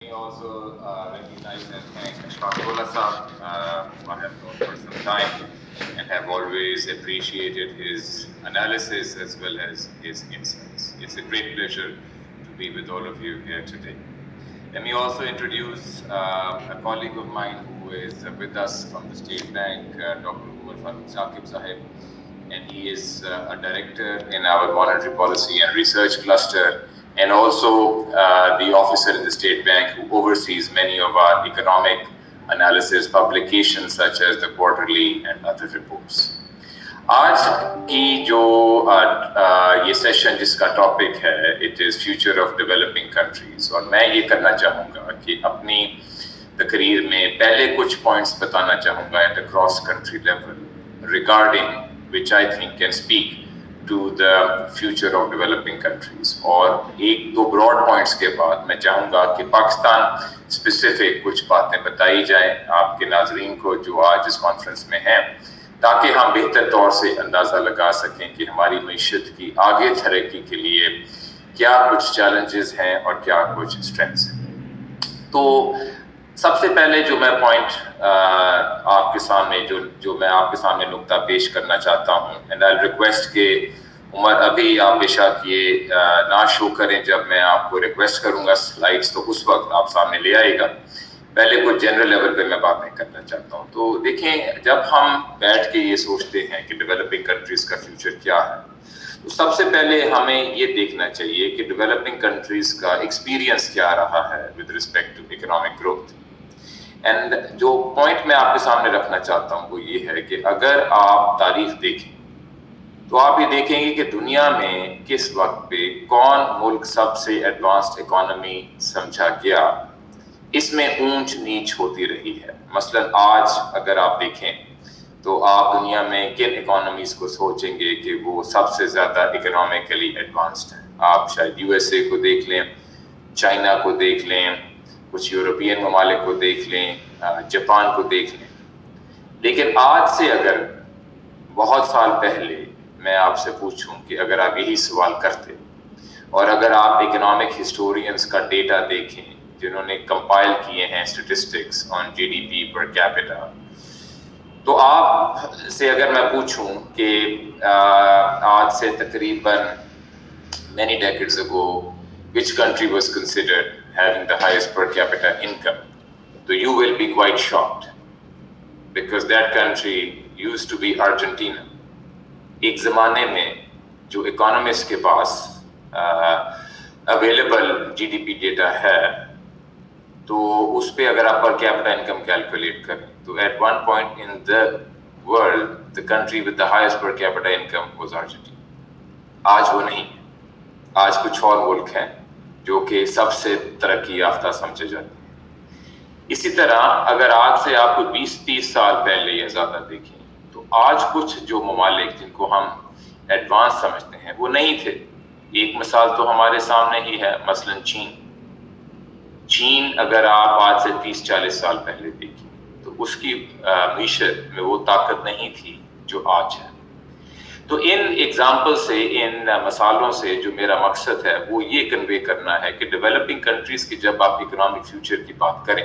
me also recognize and thank Ashfaq Ullah Saab, whom I have known for some time and have always appreciated his analysis as well as his insights. It's a great pleasure to be with all of you here today. Let me also introduce a colleague of mine who is with us from the State Bank, Dr. Umar Farooq Saqib Sahib, and he is a director in our monetary policy and research cluster, and also the officer in the State Bank who oversees many of our economic analysis publications such as the quarterly and other reports. آج کی جو یہ session جس کا topic ہے it is future of developing countries, اور میں یہ کرنا چاہوں گا کہ اپنی تقریر میں پہلے کچھ پوائنٹس بتانا چاہوں گا at a cross country level regarding which I think can speak to the future of developing countries, اور ایک دو براڈ پوائنٹس کے بعد میں چاہوں گا کہ پاکستان اسپیسیفک کچھ باتیں بتائی جائیں آپ کے ناظرین کو جو آج اس کانفرنس میں ہیں، تاکہ ہم بہتر طور سے اندازہ لگا سکیں کہ ہماری معیشت کی آگے ترقی کے لیے کیا کچھ چیلنجز ہیں اور کیا کچھ اسٹرینگس ہیں۔ تو سب سے پہلے جو میں پوائنٹ آپ کے سامنے جو میں آپ کے سامنے نقطہ پیش کرنا چاہتا ہوں، اینڈ آئی ریکویسٹ کہ عمر ابھی آپ بے شک یہ نہ شو کریں، جب میں آپ کو ریکویسٹ کروں گا سلائڈس تو اس وقت آپ سامنے لے آئے گا، پہلے کچھ جنرل لیول پہ میں باتیں کرنا چاہتا ہوں۔ تو دیکھیں، جب ہم بیٹھ کے یہ سوچتے ہیں کہ ڈیولپنگ کنٹریز کا فیوچر کیا ہے، تو سب سے پہلے ہمیں یہ دیکھنا چاہیے کہ ڈیولپنگ کنٹریز کا ایکسپیرینس کیا رہا ہے with respect to economic growth. And جو پوائنٹ میں آپ کے سامنے رکھنا چاہتا ہوں وہ یہ ہے کہ اگر آپ تاریخ دیکھیں تو آپ یہ دیکھیں گے کہ دنیا میں کس وقت پہ کون ملک سب سے ایڈوانسڈ اکانومی سمجھا گیا، اس میں اونچ نیچ ہوتی رہی ہے۔ مثلا آج اگر آپ دیکھیں تو آپ دنیا میں کن اکانومیز کو سوچیں گے کہ وہ سب سے زیادہ اکنامکلی ایڈوانسڈ ہیں؟ آپ شاید یو ایس اے کو دیکھ لیں، چائنا کو دیکھ لیں، کچھ یورپین ممالک کو دیکھ لیں، جاپان کو دیکھ لیں۔ لیکن آج سے اگر بہت سال پہلے میں آپ سے پوچھوں کہ اگر آپ یہی سوال کرتے، اور اگر آپ اکنامک ہسٹورینز کا ڈیٹا دیکھیں جنہوں نے کمپائل کیے ہیں statistics on G D P per capita, تو آپ سے اگر میں پوچھوں کہ آج سے تقریباً many decades ago which country was considered having the highest per capita income, so you will be quite shocked because that country used to be Argentina. ایک زمانے میں جو اکانومسٹ کے پاس available G D P data ہے تو اس پہ اگر آپ پر کیپٹا انکم کیلکولیٹ کریں تو at one point in the world the country with the highest per capita income was Argentina. آج وہ نہیں ہے، آج کچھ اور ملک ہیں جو کہ سب سے ترقی یافتہ سمجھے جاتے ہیں۔ اسی طرح اگر آج سے آپ کو 20-30 سال پہلے یا زیادہ دیکھیں تو آج کچھ جو ممالک جن کو ہم ایڈوانس سمجھتے ہیں وہ نہیں تھے۔ ایک مثال تو ہمارے سامنے ہی ہے، مثلا چین اگر آپ آج سے 30-40 سال پہلے دیکھیں تو اس کی معیشت میں وہ طاقت نہیں تھی جو آج ہے۔ تو ان ایگزامپل سے، ان مثالوں سے جو میرا مقصد ہے وہ یہ کنوے کرنا ہے کہ ڈیولپنگ کنٹریز کی جب آپ اکنامک فیوچر کی بات کریں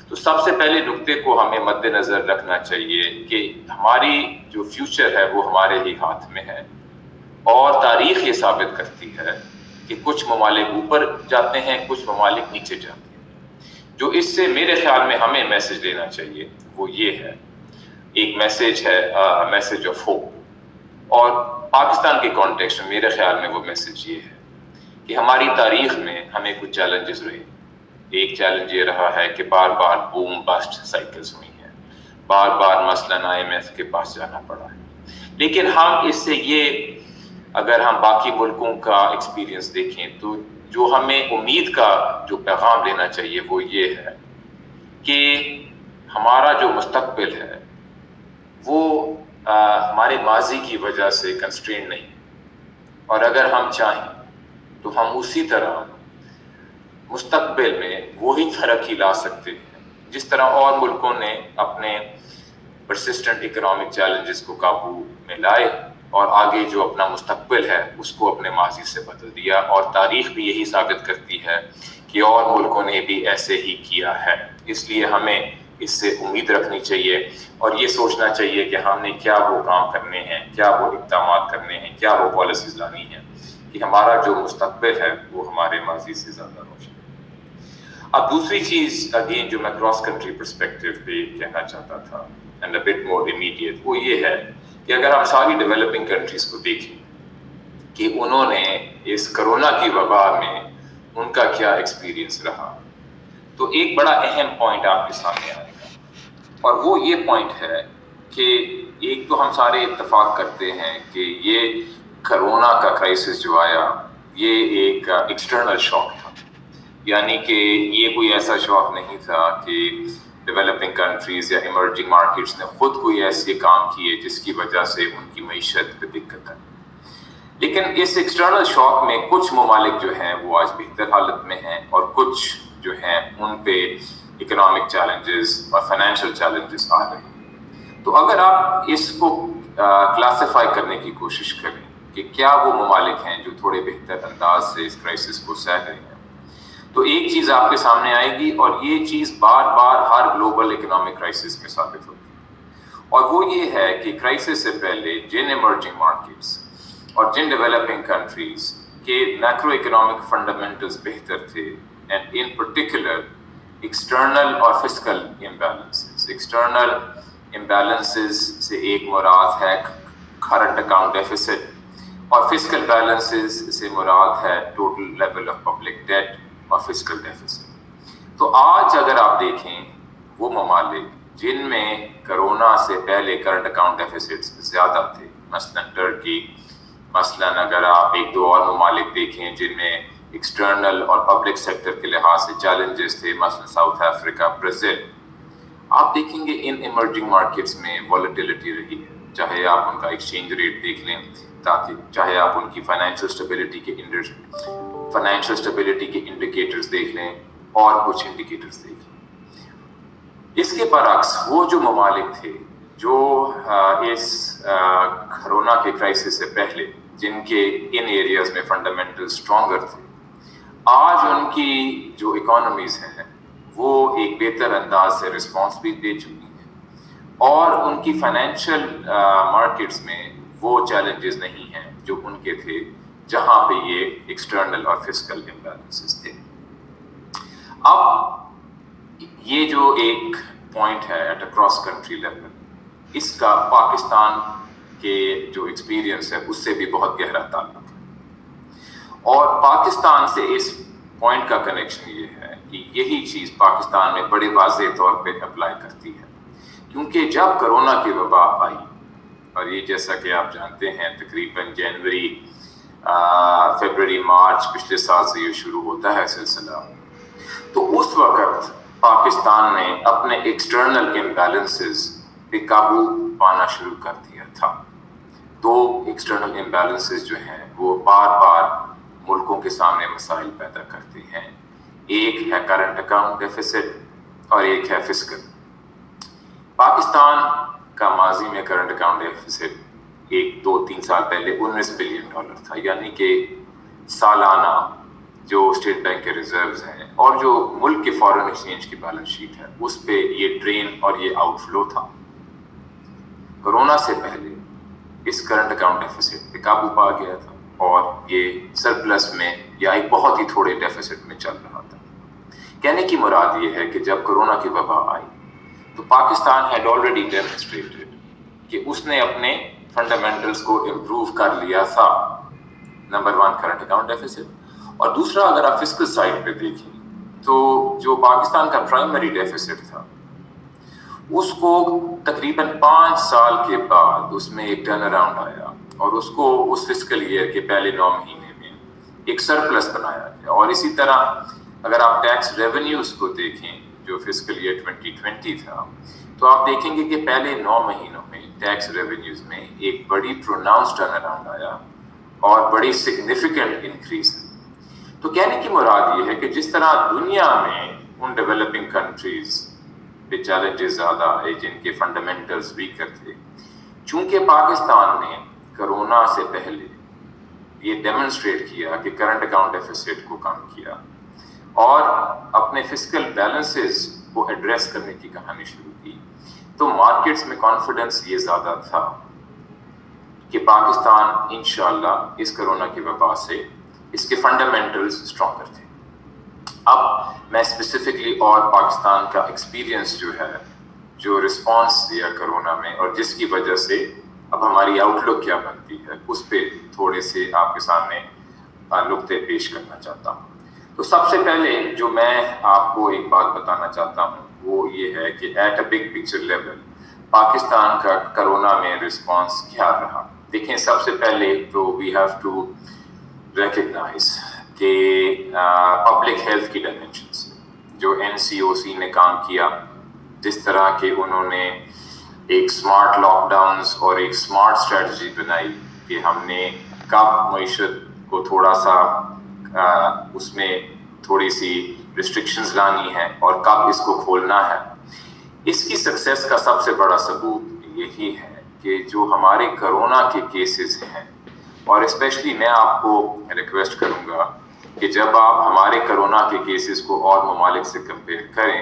تو سب سے پہلے نقطے کو ہمیں مد نظر رکھنا چاہیے کہ ہماری جو فیوچر ہے وہ ہمارے ہی ہاتھ میں ہے، اور تاریخ یہ ثابت کرتی ہے کہ کچھ ممالک اوپر جاتے ہیں، کچھ ممالک نیچے جاتے ہیں۔ جو اس سے میرے خیال میں ہمیں میسج لینا چاہیے وہ یہ ہے، ایک میسج ہے میسج آف ہوپ، اور پاکستان کے کانٹیکسٹ میں میرے خیال میں وہ میسج یہ ہے کہ ہماری تاریخ میں ہمیں کچھ چیلنجز رہے۔ ایک چیلنج یہ رہا ہے کہ بار بار بوم بسٹ سائیکلز ہوئی ہیں، بار بار مثلاً آئی ایم ایف کے پاس جانا پڑا ہے۔ لیکن ہم اس سے یہ، اگر ہم باقی ملکوں کا ایکسپیرینس دیکھیں تو جو ہمیں امید کا جو پیغام لینا چاہیے وہ یہ ہے کہ ہمارا جو مستقبل ہے وہ ہمارے ماضی کی وجہ سے کنسٹرین نہیں، اور اگر ہم چاہیں تو ہم اسی طرح مستقبل میں وہی ترقی لا سکتے ہیں جس طرح اور ملکوں نے اپنے پرسسٹنٹ اکنامک چیلنجز کو قابو میں لائے اور آگے جو اپنا مستقبل ہے اس کو اپنے ماضی سے بدل دیا۔ اور تاریخ بھی یہی ثابت کرتی ہے کہ اور ملکوں نے بھی ایسے ہی کیا ہے. اس لیے ہمیں اس سے امید رکھنی چاہیے اور یہ سوچنا چاہیے کہ ہم نے کیا وہ کام کرنے ہیں, کیا وہ اقدامات کرنے ہیں, کیا وہ پالیسیز لانی ہیں کہ ہمارا جو مستقبل ہے وہ ہمارے ماضی سے زیادہ روشن ہے. اب دوسری چیز اگین جو میں کراس کنٹری پرسپیکٹو پہ کہنا چاہتا تھا and a but more immediate, وہ یہ ہے کہ اگر ہم ساری ڈیولپنگ کنٹریز کو دیکھیں کہ انہوں نے اس کرونا کی وبا میں ان کا کیا ایکسپیرینس رہا, تو ایک بڑا اہم پوائنٹ آپ کے سامنے آئے گا, اور وہ یہ پوائنٹ ہے کہ ایک تو ہم سارے اتفاق کرتے ہیں کہ یہ کرونا کا کرائسس جو آیا یہ ایک ایکسٹرنل شاک تھا, یعنی کہ یہ کوئی ایسا شاک نہیں تھا کہ ڈیولپنگ کنٹریز یا ایمرجنگ مارکیٹس نے خود کوئی ایسے کام کیے جس کی وجہ سے ان کی معیشت پہ دقت ہے. لیکن اس ایکسٹرنل شاک میں کچھ ممالک جو ہیں وہ آج بہتر حالت میں ہیں اور کچھ جو ہیں ان پہ اکنامک چیلنجز اور فائنینشیل چیلنجز آ رہے ہیں. تو اگر آپ اس کو کلاسیفائی کرنے کی کوشش کریں کہ کیا وہ ممالک ہیں جو تھوڑے بہتر انداز سے اس کرائسس کو سہ رہے ہیں, تو ایک چیز آپ کے سامنے آئے گی اور یہ چیز بار بار ہر گلوبل اکنامک کرائسس میں ثابت ہوتی ہے, اور وہ یہ ہے کہ کرائسس سے پہلے جن ایمرجنگ مارکیٹس اور جن ڈیولپنگ کنٹریز کے میکرو اکنامک فنڈامنٹلز بہتر تھے, اینڈ ان پرٹیکولر ایکسٹرنل اور فسکل امبیلنسز. ایکسٹرنل امبیلنسز سے ایک مراد ہے کرنٹ اکاؤنٹ ڈیفیسٹ اور فسکل بیلنسز سے مراد ہے total level of public debt اور فسکل ڈیفیسٹ. تو آج اگر آپ دیکھیں وہ ممالک جن میں کرونا سے پہلے کرنٹ اکاؤنٹ ڈیفیسٹس زیادہ تھے, مثلا ٹرکی, مثلاً اگر آپ ایک دو اور ممالک دیکھیں جن میں ایکسٹرنل اور پبلک سیکٹر کے لحاظ سے چیلنجز تھے, مثلا ساؤتھ افریقہ, برازیل, آپ دیکھیں گے ان ایمرجنگ مارکیٹس میں والیٹیلٹی رہی ہے. چاہے آپ ان کا ایکسچینج ریٹ دیکھ لیں, تاکہ چاہے آپ ان کی فائنینشیل اسٹیبلٹی کے انڈیکیٹرز دیکھ لیں اور کچھ انڈیکیٹرز دیکھ لیں. اس کے برعکس وہ جو ممالک تھے جو اس کرونا کے کرائسس سے پہلے جن کے ان ایریاز میں فنڈامنٹل اسٹرانگر تھے, آج ان کی جو اکانومیز ہیں وہ ایک بہتر انداز سے رسپانس بھی دے چکی ہیں اور ان کی فائنینشیل مارکیٹس میں وہ چیلنجز نہیں ہیں جو ان کے تھے جہاں پہ یہ ایکسٹرنل اور فسکل امبیلنسز تھے. اب یہ جو ایک پوائنٹ ہے at a cross country level, اس کا پاکستان کے جو ایکسپیرینس ہے اس سے بھی بہت گہرا تعلق ہے, اور پاکستان سے اس پوائنٹ کا کنیکشن یہ ہے کہ یہی چیز پاکستان میں بڑے واضح طور پہ اپلائی کرتی ہے, کیونکہ جب کرونا کی وبا آئی, اور یہ جیسا کہ آپ جانتے ہیں تقریباً جنوری فیبروری مارچ پچھلے سال سے یہ شروع ہوتا ہے سلسلہ, تو اس وقت پاکستان نے اپنے ایکسٹرنل امبیلنسز پہ قابو پانا شروع کر دیا تھا. دو ایکسٹرنل امبیلنسز جو ہیں وہ بار بار ملکوں کے سامنے مسائل پیدا کرتے ہیں. ایک ہے کرنٹ اکاؤنٹ ڈیفیسٹ اور ایک ہے فسکل. پاکستان کا ماضی میں کرنٹ اکاؤنٹ ڈیفیسٹ 1-2-3 سال پہلے $19 بلین تھا, یعنی کہ سالانہ جو اسٹیٹ بینک کے ریزروز ہیں اور جو ملک کے فارن ایکسچینج کی بیلنس شیٹ ہے اس پہ یہ ڈرین اور یہ آؤٹ فلو تھا. کرونا سے پہلے اس کرنٹ اکاؤنٹ ڈیفیسٹ پہ قابو پا گیا تھا اور یہ سرپلس میں یا ایک بہت ہی تھوڑے ڈیفیسٹ میں چل رہا تھا. کہنے کی مراد یہ ہے کہ جب کرونا کی وبا آئی تو پاکستان ہیڈ آلریڈی ڈیمونسٹریٹڈ کہ اس نے اپنے فنڈامنٹلز کو امپروو کر لیا تھا. نمبر 1 کرنٹ اکاؤنٹ ڈیفیسٹ, اور دوسرا اگر آپ فسکل سائڈ پہ دیکھیں تو جو پاکستان کا پرائمری ڈیفیسٹ تھا اس کو تقریباً 5 سال کے بعد اس میں ایک ٹرن اراؤنڈ آیا اور اس کو اس فسکل ایئر کے پہلے 9 مہینے میں ایک سرپلس بنایا گیا. اور اسی طرح اگر آپ ٹیکس ریونیوز کو دیکھیں جو فسکل ایئر 2020 تھا, تو آپ دیکھیں گے کہ پہلے 9 مہینوں میں ٹیکس ریونیوز میں ایک بڑی پروناؤنس ٹرن اراؤنڈ آیا اور بڑی سگنیفیکنٹ انکریز. تو کہنے کی مراد یہ ہے کہ جس طرح دنیا میں ان ڈیولپنگ کنٹریز پہ چیلنجز زیادہ آئے جن کے فنڈامنٹلز ویکر تھے, چونکہ پاکستان نے کرونا سے پہلے یہ ڈیمونسٹریٹ کیا کہ کرنٹ اکاؤنٹ ڈیفیسٹ کو کم کیا اور اپنے فسکل بیلنسز کو ایڈریس کرنے کی کہانی شروع کی، تو مارکیٹس میں کانفیڈنس یہ زیادہ تھا کہ پاکستان انشاءاللہ اس کرونا کی وبا سے اس کے فنڈامنٹلز اسٹرانگر تھے۔ اب میں اسپیسیفکلی اور پاکستان کا ایکسپیرینس جو ہے، جو رسپانس دیا کرونا میں، اور جس کی وجہ سے اب ہماری آؤٹ لک کیا بنتی ہے، اس پہ تھوڑے سے آپ کے سامنے نقطے پیش کرنا چاہتا ہوں۔ تو سب سے پہلے جو میں آپ کو ایک بات بتانا چاہتا ہوں وہ یہ ہے کہ at a big picture level Pakistan کا کرونا میں رسپانس کیا رہا۔ دیکھیں، سب سے پہلے تو وی ہیو ٹو ریکگنائز کہ پبلک ہیلتھ کی ڈائمینشن سے جو NCOC نے کام کیا، جس طرح کہ انہوں نے ایک سمارٹ لاک ڈاؤنز اور ایک سمارٹ اسٹریٹجی بنائی کہ ہم نے کب معیشت کو تھوڑا سا اس میں تھوڑی سی ریسٹرکشنز لانی ہے اور کب اس کو کھولنا ہے۔ اس کی سکسیس کا سب سے بڑا ثبوت یہی ہے کہ جو ہمارے کرونا کے کیسز ہیں، اور اسپیشلی میں آپ کو ریکویسٹ کروں گا کہ جب آپ ہمارے کرونا کے کیسز کو اور ممالک سے کمپیئر کریں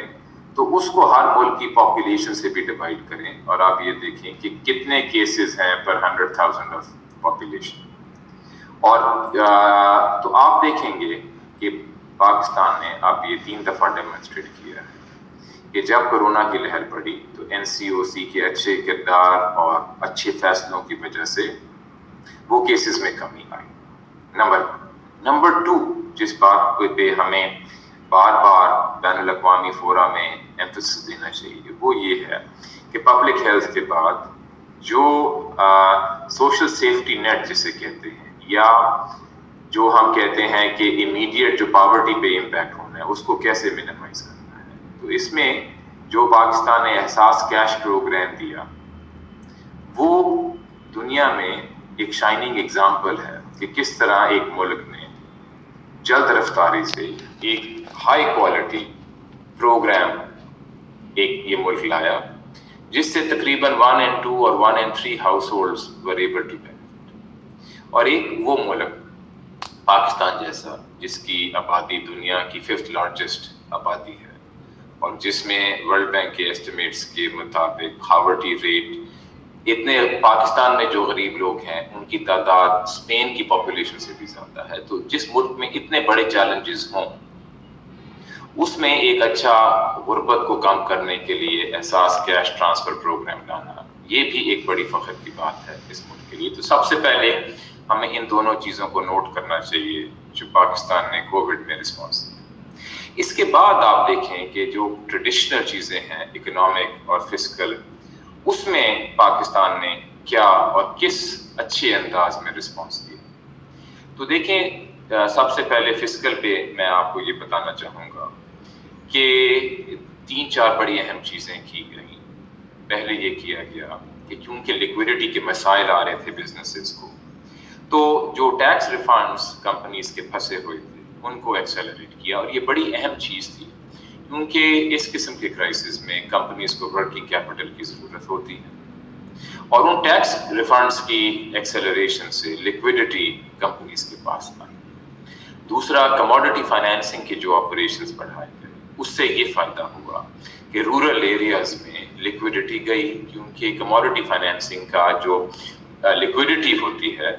تو اس کو ہر ملک کی پاپولیشن سے بھی ڈیوائڈ کریں، اور آپ یہ دیکھیں کہ کتنے کیسز ہیں پر 100,000 آف پاپولیشن۔ اور تو آپ دیکھیں گے کہ پاکستان نے اب یہ 3 دفعہ ڈیمونسٹریٹ کیا ہے کہ جب کرونا کی لہر پڑی تو NCOC کے اچھے کردار اور اچھے فیصلوں کی وجہ سے وہ کیسز میں کمی آئی۔ نمبر 2 جس بات پہ ہمیں بار بار بین الاقوامی فورا میں ایمفسس دینا چاہیے وہ یہ ہے کہ پبلک ہیلتھ کے بعد جو سوشل سیفٹی نیٹ جسے کہتے ہیں، یا جو ہم کہتے ہیں کہ امیڈیٹ جو پاورٹی پہ امپیکٹ ہونا ہے، اس کو کیسے منیمائز کرنا ہے۔ تو اس میں جو پاکستان نے احساس کیش پروگرام دیا وہ دنیا میں ایک شائننگ ایگزامپل ہے کہ کس طرح ایک ملک نے جلد رفتاری سے ایک ہائی کوالٹی پروگرام یہ ملک لایا، جس سے تقریباً 1 in 2 اور 1 in 3 house holds were able to benefit۔ اور ایک وہ ملک پاکستان جیسا جس کی آبادی دنیا کی 5th لارجسٹ آبادی ہے، اور جس میں ورلڈ بینک کے ایسٹیمیٹس کے مطابق پاورٹی ریٹ اتنے، پاکستان میں جو غریب لوگ ہیں ان کی تعداد اسپین کی پاپولیشن سے بھی زیادہ ہے۔ تو جس ملک میں اتنے بڑے چیلنجز ہوں اس میں ایک اچھا غربت کو کم کرنے کے لیے احساس کیش ٹرانسفر پروگرام لانا، یہ بھی ایک بڑی فخر کی بات ہے اس ملک کے لیے۔ تو سب سے پہلے ہمیں ان دونوں چیزوں کو نوٹ کرنا چاہیے جو پاکستان نے کووڈ میں رسپانس دیا۔ اس کے بعد آپ دیکھیں کہ جو ٹریڈیشنل چیزیں ہیں اکنامک اور فسکل، اس میں پاکستان نے کیا اور کس اچھے انداز میں رسپانس دیا۔ تو دیکھیں، سب سے پہلے فسکل پہ میں آپ کو یہ بتانا چاہوں گا کہ 3-4 بڑی اہم چیزیں کی گئیں۔ پہلے یہ کیا گیا کہ کیونکہ لیکوڈیٹی کے مسائل آ رہے تھے بزنسز کو، تو جو ٹیکس ریفنڈز کمپنیز کے پھنسے ہوئے تھے ان کو ایکسیلریٹ کیا، اور یہ بڑی اہم چیز تھی کیونکہ اس قسم کے کرائسس میں کمپنیز کو ورکنگ کیپٹل کی ضرورت ہوتی ہے، اور ان ٹیکس ریفنڈز کی ایکسیلریشن سے لیکوڈیٹی کمپنیز کے پاس آئی۔ دوسرا، کموڈٹی فائنینسنگ کے جو آپریشنز بڑھائے گئے، اس سے یہ فائدہ ہوا کہ رورل ایریاز میں لیکوڈیٹی گئی، کیونکہ کموڈٹی فائنینسنگ کا جو لیکوڈیٹی ہوتی ہے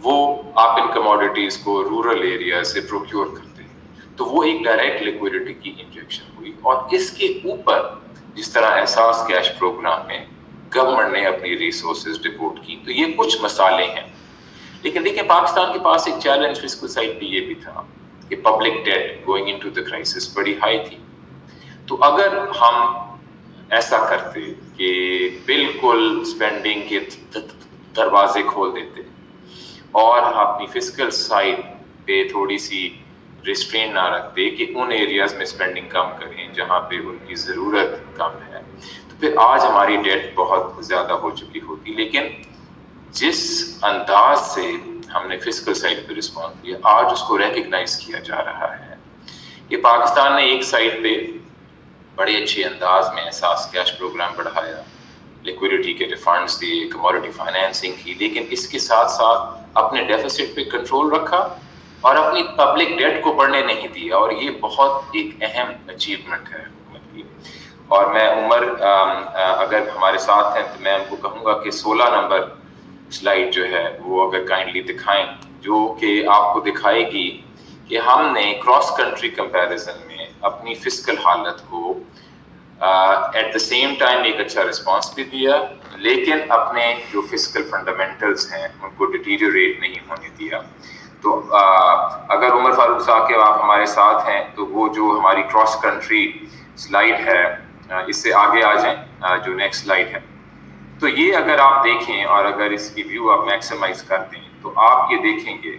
وہ آپ ان کموڈٹیز کو رورل ایریا سے پروکیور کرتے ہیں، تو وہ ایک ڈائریکٹ لیکوڈیٹی کی انجیکشن ہوئی۔ اور اس کے اوپر جس طرح احساس کیش پروگرام میں گورنمنٹ نے اپنی ریسورسز ڈیووٹ کی، تو یہ کچھ مسالے ہیں۔ لیکن دیکھیں، پاکستان کے پاس ایک چیلنج فسکل سائڈ پہ یہ بھی تھا کہ public debt going into the crisis بڑی ہائی تھی۔ تو اگر ہم ایسا کرتے کہ بالکل اسپینڈنگ کے دروازے کھول دیتے اور اپنی فسکل سائڈ پہ تھوڑی سی ریسٹرین نہ رکھتے کہ ان ایریاز میں اسپینڈنگ کم کریں جہاں پہ ان کی ضرورت کم ہے، تو پھر آج ہماری ڈیٹ بہت زیادہ ہو چکی ہوتی۔ لیکن جس انداز سے ہم نے فسکل سائڈ پہ رسپانس کیا، آج اس کو ریکگنائز کیا جا رہا ہے کہ پاکستان نے ایک سائڈ پہ بڑے اچھے انداز میں احساس کیش پروگرام بڑھایا، لیکوڈیٹی کے ریفنڈز دیے، کموڈٹی فائنینسنگ کی، لیکن اس کے ساتھ ساتھ اپنے ڈیفیسٹ پہ کنٹرول رکھا اور اپنی پبلک ڈیٹ کو بڑھنے نہیں دیا، اور یہ بہت ایک اہم اچیومنٹ ہے حکومت کی. اور میں عمر اگر ہمارے ساتھ ہیں تو میں ان کو کہوں گا کہ 16 نمبر سلائیڈ جو ہے وہ اگر کائنڈلی دکھائیں، جو کہ آپ کو دکھائے گی کہ ہم نے کراس کنٹری کمپیریزن میں اپنی فسکل حالت کو ایٹ دا سیم ٹائم ایک اچھا رسپانس بھی دیا، لیکن اپنے جو فسکل فنڈامنٹلز ہیں ان کو ڈیٹیریوریٹ نہیں ہونے دیا. تو اگر عمر فاروق صاحب آپ ہمارے ساتھ ہیں تو وہ جو ہماری کراس کنٹری سلائیڈ ہے اس سے آگے آ جائیں، جو نیکسٹ سلائیڈ ہے. تو یہ اگر آپ دیکھیں اور اگر اس کی ویو آپ میکسیمائز کر دیں تو آپ یہ دیکھیں گے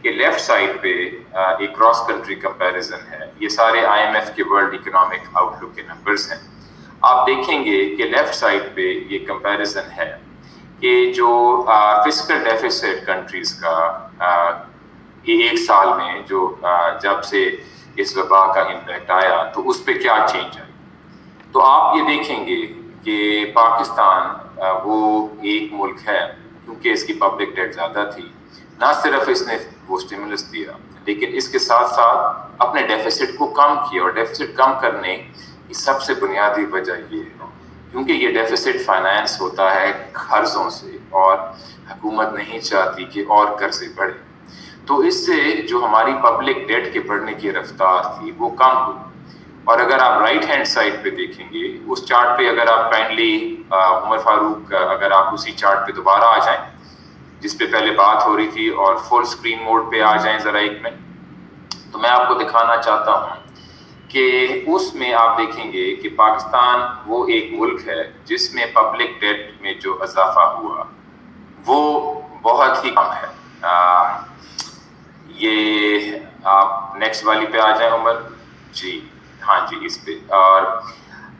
کہ لیفٹ سائڈ پہ ایک کراس کنٹری کمپیریزن ہے. یہ سارے آئی ایم ایف کے ورلڈ اکنامک آؤٹ لک کے نمبرز ہیں. آپ دیکھیں گے کہ لیفٹ سائڈ پہ یہ کمپیریزن ہے کہ جو فسکل ڈیفیسٹ کنٹریز کا ایک سال میں جو جب سے اس وبا کا امپیکٹ آیا تو اس پہ کیا چینج آئی. تو آپ یہ دیکھیں گے کہ پاکستان وہ ایک ملک ہے، کیونکہ اس کی پبلک ڈیٹ زیادہ تھی، نہ صرف اس نے وہ اسٹیمولس دیا لیکن اس کے ساتھ ساتھ اپنے ڈیفیسٹ کو کم کیا. اور ڈیفیسٹ کم کرنے کی سب سے بنیادی وجہ یہ ہے کیونکہ یہ ڈیفیسٹ فائنانس ہوتا ہے قرضوں سے، اور حکومت نہیں چاہتی کہ اور قرضے بڑھے. تو اس سے جو ہماری پبلک ڈیٹ کے بڑھنے کی رفتار تھی وہ کم ہوئی. اور اگر آپ رائٹ ہینڈ سائڈ پہ دیکھیں گے اس چارٹ پہ، اگر آپ کائنڈلی عمر فاروق اگر آپ اسی چارٹ پہ دوبارہ آ جائیں جس پہ پہلے بات ہو رہی تھی، اور فل سکرین موڈ پہ آ جائیں ذرا ایک منٹ، تو میں آپ کو دکھانا چاہتا ہوں کہ اس میں آپ دیکھیں گے کہ پاکستان وہ ایک ملک ہے جس میں پبلک ڈیٹ میں جو اضافہ ہوا وہ بہت ہی کم ہے. یہ آپ نیکسٹ والی پہ آ جائیں عمر جی. ہاں جی اس پہ. اور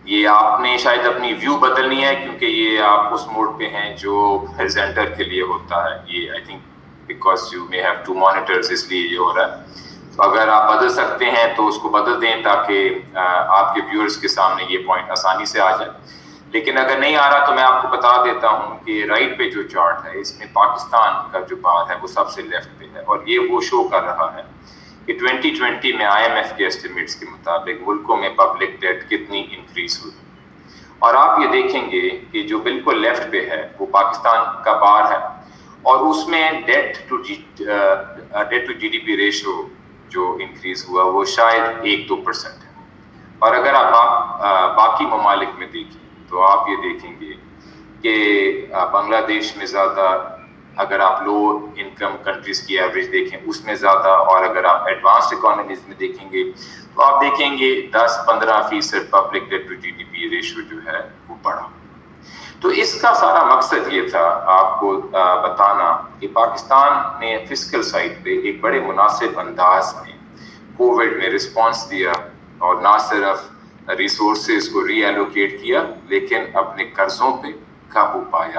یہ آپ نے شاید اپنی ویو بدلنی ہے کیونکہ یہ آپ اس موڈ پہ ہیں جو پریزنٹر کے لیے ہوتا ہے. یہ I think because you may have 2 monitors اس لیے یہ ہو رہا ہے. تو اگر آپ بدل سکتے ہیں تو اس کو بدل دیں تاکہ آپ کے ویورز کے سامنے یہ پوائنٹ آسانی سے آ جائے. لیکن اگر نہیں آ رہا تو میں آپ کو بتا دیتا ہوں کہ رائٹ پہ جو چارٹ ہے اس میں پاکستان کا جو بار ہے وہ سب سے لیفٹ پہ ہے، اور یہ وہ شو کر رہا ہے کہ 2020 میں آئی ایم ایف کے اسٹیمیٹس کے مطابق ملکوں میں پبلک ڈیٹ کتنی انکریز ہوئی. اور آپ یہ دیکھیں گے کہ جو بالکل لیفٹ پہ ہے وہ پاکستان کا بار ہے، اور اس میں ڈیٹ ٹو جی ڈی پی ریشو جو انکریز ہوا وہ شاید 1-2% ہے. اور اگر آپ باقی ممالک میں دیکھیں تو آپ یہ دیکھیں گے کہ بنگلہ دیش میں زیادہ، اگر آپ لو انکم کنٹریز کی ایوریج دیکھیں اس میں زیادہ، اور اگر آپ ایڈوانسڈ اکانومیز میں دیکھیں گے تو آپ دیکھیں گے 10-15% پبلک ڈیٹ ٹو جی ڈی پی ریشو جو ہے وہ بڑھا. تو اس کا سارا مقصد یہ تھا آپ کو بتانا کہ پاکستان نے فسکل سائڈ پہ ایک بڑے مناسب انداز میں کووڈ میں رسپانس دیا، اور نہ صرف ریسورسز کو ری ایلوکیٹ کیا لیکن اپنے قرضوں پہ قابو پایا.